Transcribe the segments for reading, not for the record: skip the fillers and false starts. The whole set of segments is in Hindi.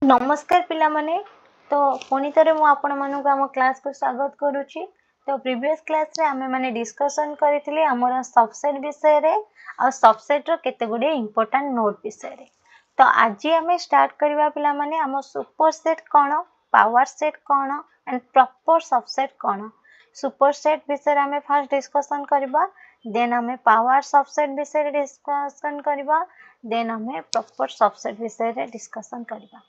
नमस्कार पिला माने तो पुणी थे मुझे आम क्लास को स्वागत करुच्ची। तो प्रीवियस क्लास रे आमे माने डिस्कशन करथिले हमर सबसेट विषय रे आ सबसेट रो केते गुडे इंपोर्टेंट नोट विषय रे। तो आज आमे स्टार्ट करबा पिला माने हम super set cone, power set cone and proper subset cone. Super set विषय रे आमे फर्स्ट डिस्कशन करबा, देन आमे पावर सबसेट विषय रे डिस्कशन करबा, देन आमे प्रॉपर सबसेट विषय रे डिस्कशन करबा।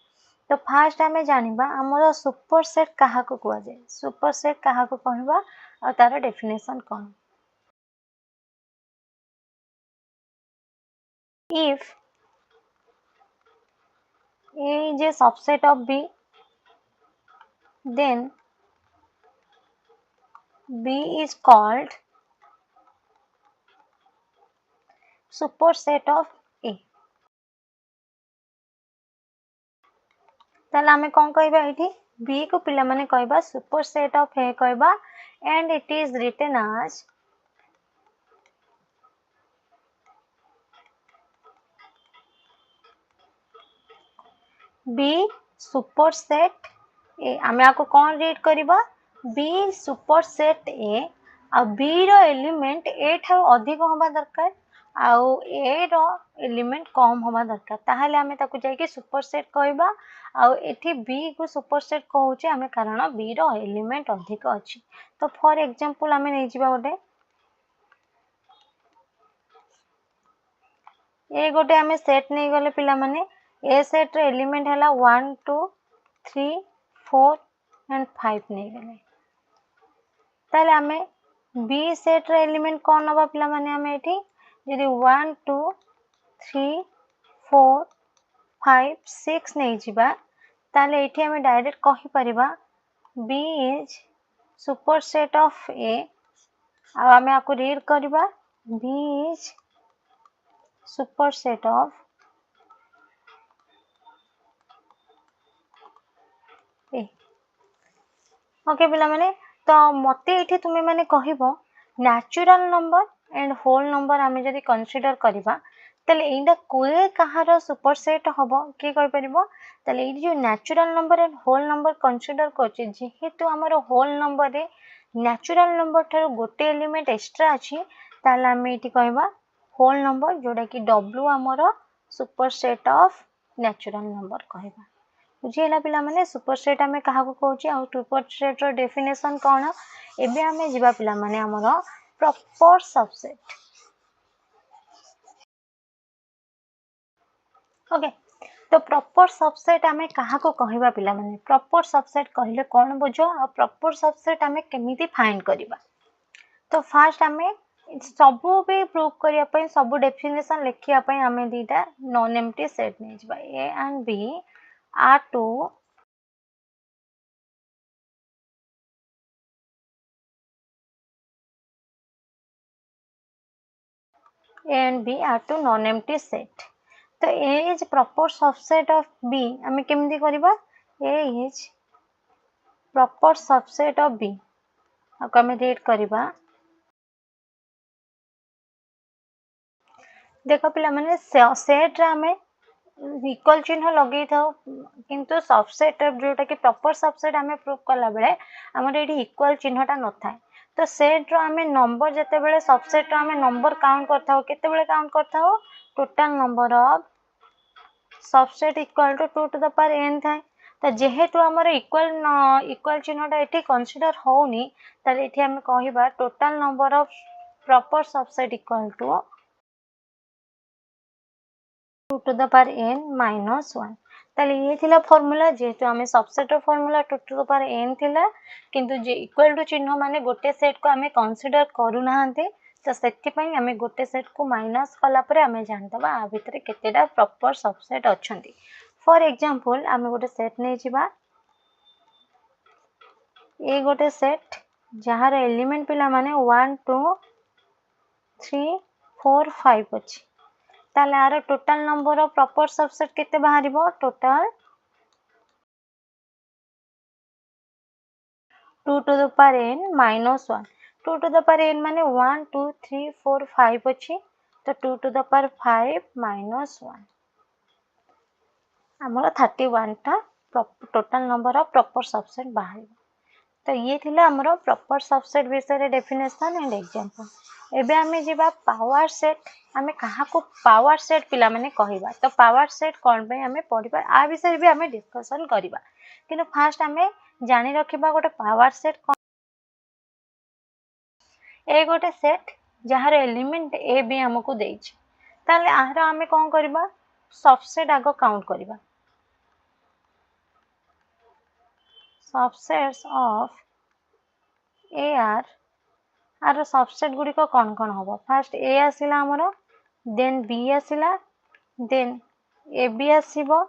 तो फास्ट आमे जानिबा हमर सुपर सेट कहा को कहवा जाय, सुपर सेट कहा को कहबा और तार definition cone. If A is a subset of B, then B is called superset of A. ताले आमे कोन कहबा एठी B को पिला माने कहबा superset of A कहबा and it is written as B superset A। आमे आको कोन रीड करबा B superset A आ B रो एलिमेंट A ठारो अधिक होबा दरकार आउ A रो एलिमेंट कम होबा दरकार, ताहाले आमे ताकू जाय कि सुपरसेट कहबा। आउ एठी B को सुपरसेट कहउचे आमे कारण B रो एलिमेंट अधिक अछि। तो फॉर एग्जांपल आमे नै जिबा गोटे ए गोटे आमे सेट नै गले पिला माने ए सेट रे एलिमेंट हला 1 2 3 4 एंड 5 नै गले, ताले आमे बी सेट रे एलिमेंट कोन नबा पिला माने आमे एठी यदि 1 2 3 4 5 6 नै जिबा, ताले एठी आमे डायरेक्ट कहि परिबा B is superset of A। आ आमे आको रीड करबा B is superset of A। Okay पिला माने तो मते एठी तुमे माने कहिबो natural number and whole number आमे जदी कंसीडर करबा तले एंडा कोए कहारो सुपरसेट हबो के कहि परिबो। तले ए जो natural number and whole number consider करछि जेहेतु हमरो होल नंबर रे नेचुरल नंबर थारो गोटे एलिमेंट एक्स्ट्रा अछि, ताले आमे एठी कहबा होल नंबर जोडा कि W हमरो सुपरसेट ऑफ नेचुरल नंबर कहबा। बुझियला पिला माने सुपरसेट आमे कहा को कहउची आ सुपरसेट रो डेफिनेशन कोन। एबे आमे जिबा पिला माने हमरो प्रॉपर सबसेट। ओके तो प्रॉपर सबसेट आमे कहा को कहबा पिला माने प्रॉपर सबसेट कहिले कोन बुझो आ प्रॉपर सबसेट आमे केमिति फाइंड करबा। तो फर्स्ट आमे सबु भी प्रूव करिया पई सबु डेफिनेशन लिखिया पई आमे दीटा नॉन एम्प्टी सेट नै जिबा A and B are two A and B are two non-empty set. तो A is proper subset of B आमे केमिति करबा A is proper subset of B आको आमे रीड करबा। देखो पिला माने सेट रे आमे इक्वल चिन्ह लगेई थाओ, किंतु सबसेट जोटा कि प्रॉपर सबसेट आमे प्रूव कला बेले हमर एठी इक्वल चिन्हटा न थाए। तो सेट रो आमे नंबर जते बेले सबसेट रो आमे नंबर काउंट करथाओ केते बेले काउंट करथाओ total number of subset equal to 2 to the power n थाए। तो जेहेतु हमर इक्वल चिन्हटा एठी कंसीडर होउनी, ताले एठी आमे कहिबा total number of proper subset equal to 2 to the power n minus 1। ताले ये थिला फार्मूला जेहेतु आमे सबसेट रो formula 2 to the power n थिला, किंतु जे इक्वल टू चिन्ह माने गोटे सेट को आमे कंसीडर करू नाहंते, तो सेति पई आमे गोटे सेट को माइनस कला परे आमे जानतबा आ भितरे केतेडा प्रॉपर सबसेट अछंती। फॉर एग्जांपल आमे गोटे सेट नै जिबा ए गोटे सेट जहार एलिमेंट पिला माने 1 2 3 4 5 अछि, ताले आरो total number of proper subset केते बाहरिबो total 2 to the power n minus 1। 2 to the power n माने 1 2 3 4 5 अछि, तो 2 to the power 5 minus 1। आमर 31 टा total number of proper subset बाहर। तो ये थिला हमरो प्रॉपर सबसेट विषय डेफिनेशन एंड एग्जांपल। एबे हमें जीवा पावर सेट। हमें कहा को पावर सेट पिला माने कहिबा। तो पावर सेट कोन पे हमें पढिबा आ विषय भी हमें डिस्कशन करिबा। किंतु फास्ट हमें जानि रखिबा गोटे पावर सेट कोन। ए गोटे सेट जहार एलिमेंट ए भी हमको देछि। ताले आहार हमें कोन करिबा सबसेट आगो काउंट करिबा। Subsets of A are subset गुडी को कौन कौन होबो। फर्स्ट ए आसिला हमरो, देन बी आसिला, देन ए बी आसीबो,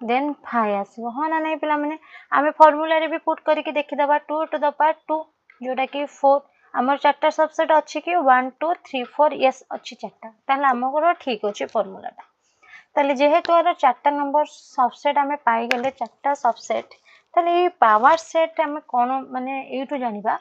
देन फाइ आसीबो। हो ना नहीं पिला माने आमे फार्मूला रे भी पुट करके देखि दबा 2 टू द पावर 2 जोटा कि 4 हमर चारटा सबसेट अछि कि 1 2 3 4 यस अछि चारटा। ताले हमको ठीक अछि फार्मूलाटा। ताले जेहेतु आरो चारटा नंबर सबसेट हमें पाई गेले चारटा सबसेट। ताले ये पावर सेट हमें कोन माने एटू जानिबा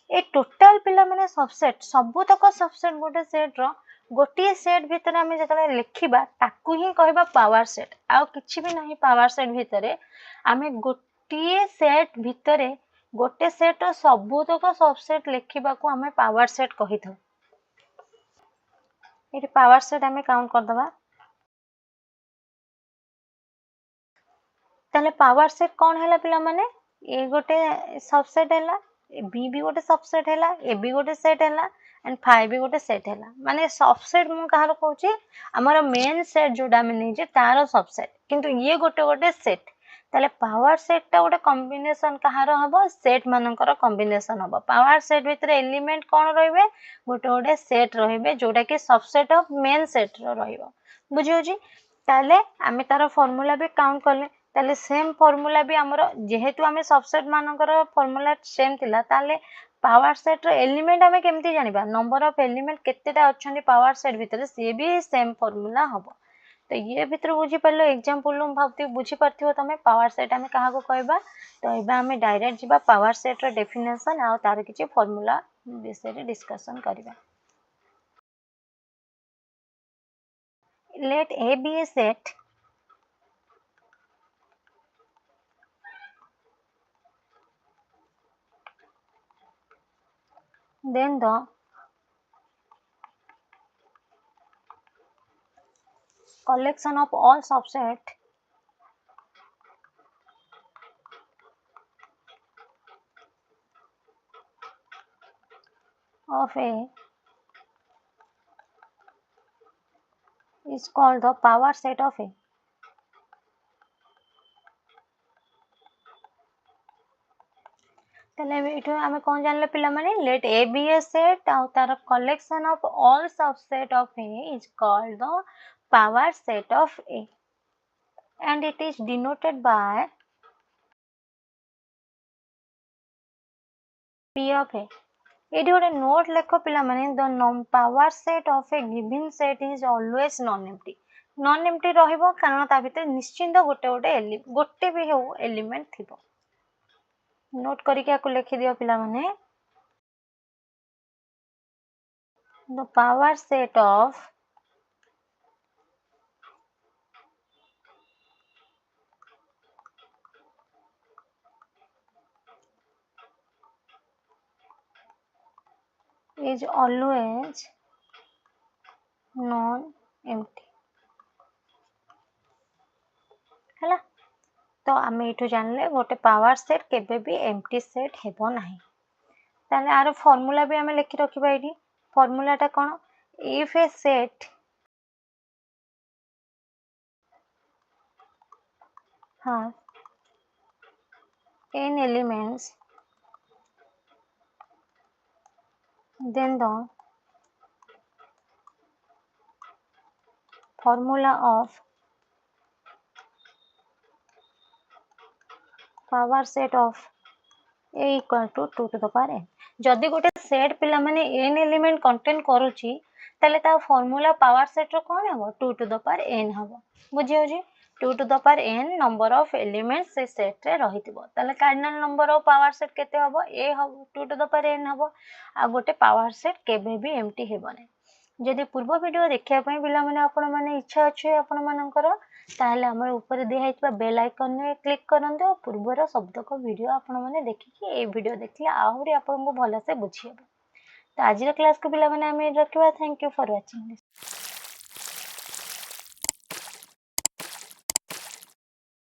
ए टोटल पिला माने सबसेट सबु तक सबसेट गोटे सेट रो गोटे सेट भीतर हमें जतले लिखिबा ताकू ही कहबा पावर सेट। आ किछि भी नहीं पावर सेट भीतरे हमें गोटे सेट भीतरे गोटे सेट रो सबु तक सबसेट लिखिबा को हमें पावर सेट कहि थौ। एटी पावर सेट हमें काउंट कर दबा। ताले पावर सेट कौन हैला पिला माने ए गोटे सबसेट हैला, बी भी गोटे सबसेट हैला, ए भी गोटे सेट हैला एंड फाइ भी गोटे सेट हैला। माने सबसेट मु कहार कहूची हमर मेन सेट जोडा में नै जे तारो सबसेट किंतु ये गोटे गोटे सेट। ताले पावर सेट ता गोटे कॉम्बिनेशन कहार हबो सेट मानकर कॉम्बिनेशन हबो। पावर सेट भीतर एलिमेंट कोन रहबे गोटे गोटे सेट रहबे जोडा कि सबसेट ऑफ मेन सेट रो रहबो। बुझियो जी। ताले आमे तारो फार्मूला भी काउंट करले ताले सेम फार्मूला भी हमरो जेहेतु हमें सबसेट मानकर फार्मूला सेम थिला ताले पावर सेट रो एलिमेंट हमें केमती जानिबा नंबर ऑफ एलिमेंट केतेटा अछंती पावर सेट भीतर से भी सेम फार्मूला हबो। तो ये भीतर बुझी परलो एग्जांपल हम भाबती बुझी परथियो तमे पावर सेट हमें कहा को कहबा। तो एबा हमें डायरेक्ट जिबा पावर सेट रो डेफिनेशन आ तार किछि फार्मूला विषय डिस्कशन करिबा। Let A be a set then the collection of all subset of A is called the power set of A. ताले एठो हमें कोन जानले पिला माने let A be a set और तार collection of all subset of A is called the power set of A and it is denoted by P of A. एठी गोटे नोट लेखो पिला माने the power set of a given set is always non empty. Non empty रहइबो कारण ता भीतर निश्चिंत गोटे भी हो एलिमेंट थिबो। नोट करिके आकु लिखि दियो पिला माने the power set of is always non empty हैला। तो आमे एठो जानले गोटे पावर सेट केबे भी एम्प्टी सेट हेबो नाही। ताले आरो फार्मूला भी हमें लिखि रखिबा एठी। फार्मूलाटा कोन if a set has n elements then the formula of power set of A equal to 2 to the power n। जदि गोटे सेट पिला माने n एलिमेंट कंटेन करूची ताले ता फार्मूला पावर सेट रो कोन हबो 2 to the power n हबो। बुझियो जी 2 to the power n number of elements से सेट रे रहितबो ताले cardinal number of power set केते हबो a हबो 2 to the power n हबो। आ गोटे पावर सेट केबे भी एम्प्टी हेबो नै। जदि पूर्व वीडियो देखिया पई पिला माने आपण माने इच्छा अछि आपण मानकर ताहले हमर ऊपर दिया हितबा बेल आइकन रे क्लिक करंतु पूर्वर शब्दक वीडियो आपण माने देखिकि ए वीडियो देखले आहुरी आपन को भला से बुझियबे। तो आज क्लास को पिला माने हमें रखिबा। Thank you for watching.